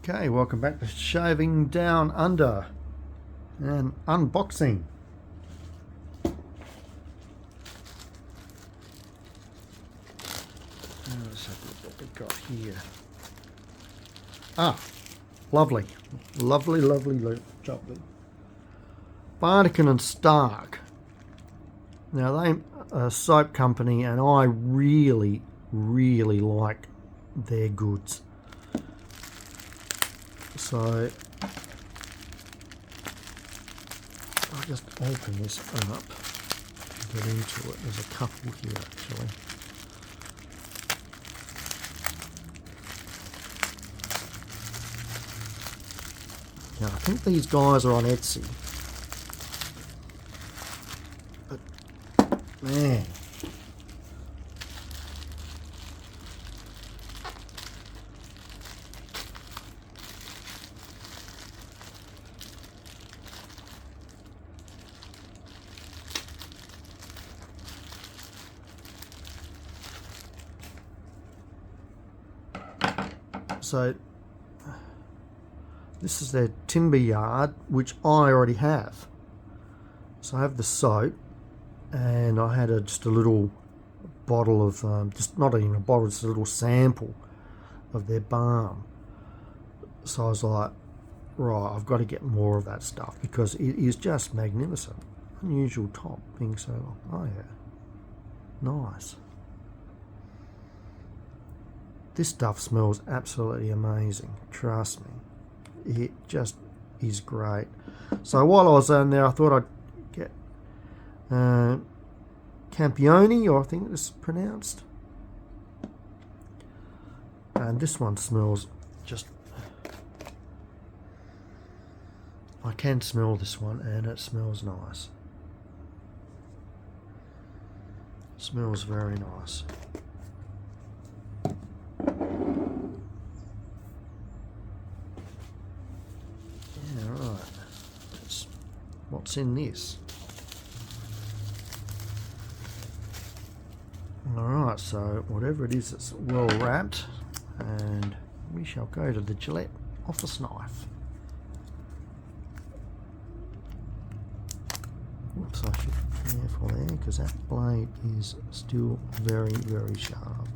Okay, welcome back to Shaving Down Under and unboxing. Let's have a look what we've got here. Lovely. Lovely. Barnican and Stark. Now they are a soap company and I really like their goods. So I'll just open this up and get into it. There's a couple here actually. Now I think these guys are on Etsy. But man, so this is their timber yard, which I already have. So I have the soap, and I had just a little bottle of, just not even a bottle, just a little sample of their balm. So I was like, right, I've got to get more of that stuff because it is just magnificent. Unusual top being so, oh yeah, nice. This stuff smells absolutely amazing, trust me. It just is great. So while I was down there, I thought I'd get Campione, or I think it's pronounced. And this one smells just... I can smell this one and it smells nice. Smells very nice. What's in this? Alright, so whatever it is, it's well wrapped, and we shall go to the Gillette office knife. Oops, I should be careful there because that blade is still very sharp.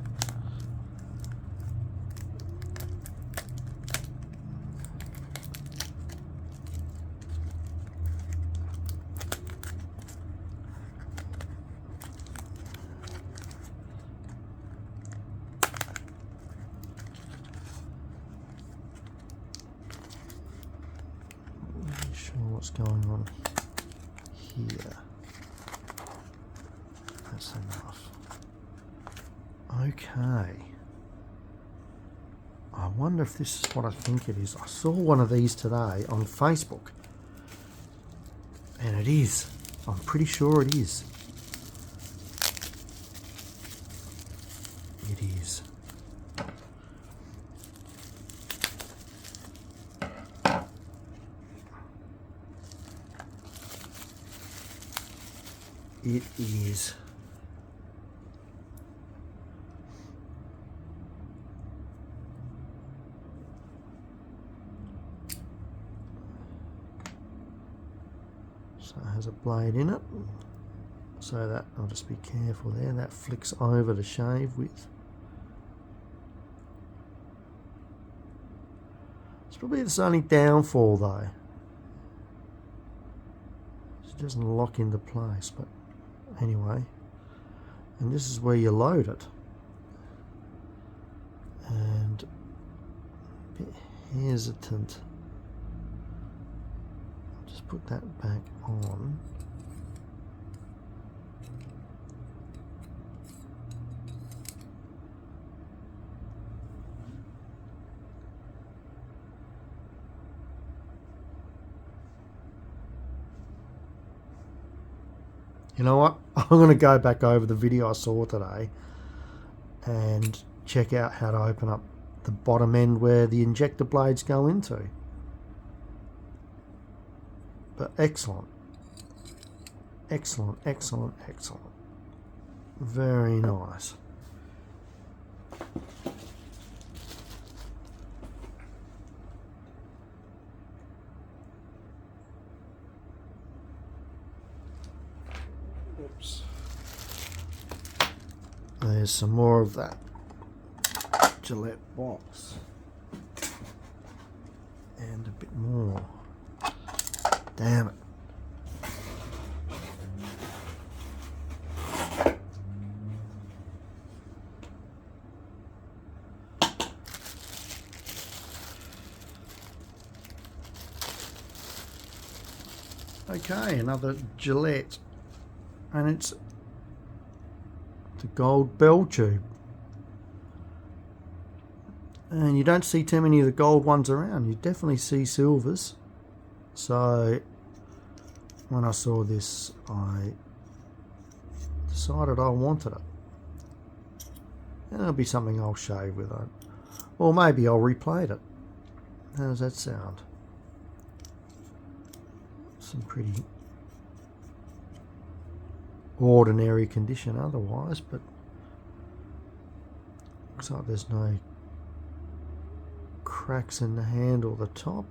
What's going on here? That's enough. Okay. I wonder if this is what I think it is. I saw one of these today on Facebook. And it is. I'm pretty sure it is. It is. It is. So it has a blade in it, so that I'll just be careful there. That flicks over to shave with. It's probably its only downfall though. It doesn't lock into place, but anyway, and this is where you load it, and a bit hesitant. I'll just put that back on. You know what? I'm going to go back over the video I saw today and check out how to open up the bottom end where the injector blades go into. But excellent. Excellent. Very nice. there's some more of that Gillette box. And a bit more. Damn it. Okay, another Gillette, and it's the gold bell tube, and you don't see too many of the gold ones around. You definitely see silvers. So when I saw this, I decided I wanted it, and it'll be something I'll shave with it, or maybe I'll replate it. How does that sound? Some pretty ordinary condition otherwise, but looks like there's no cracks in the handle, the top.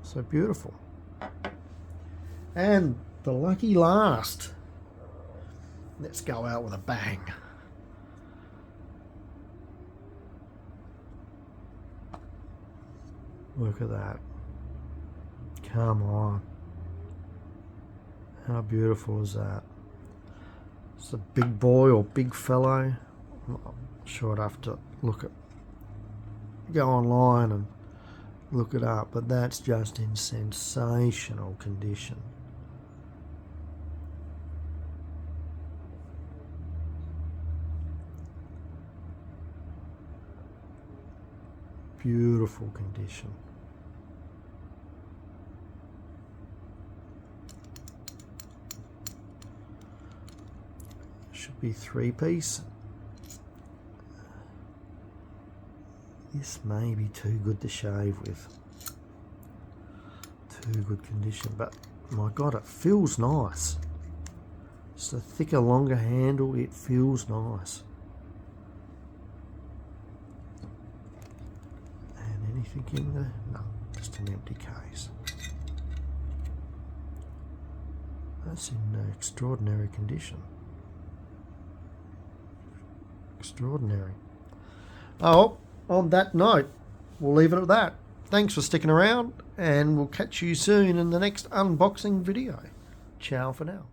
So beautiful. And the lucky last. Let's go out with a bang. Look at that. Come on. How beautiful is that? It's a big boy or big fellow. I'm not sure I'd have to go online and look it up, but that's just in sensational condition. Beautiful condition. Should be 3-piece. This may be too good to shave with. Too good condition, but my God, it feels nice. It's a thicker, longer handle. It feels nice. And anything in there? No, just an empty case. That's in extraordinary condition. Extraordinary. Oh, on that note, we'll leave it at that. Thanks for sticking around, and we'll catch you soon in the next unboxing video. Ciao for now.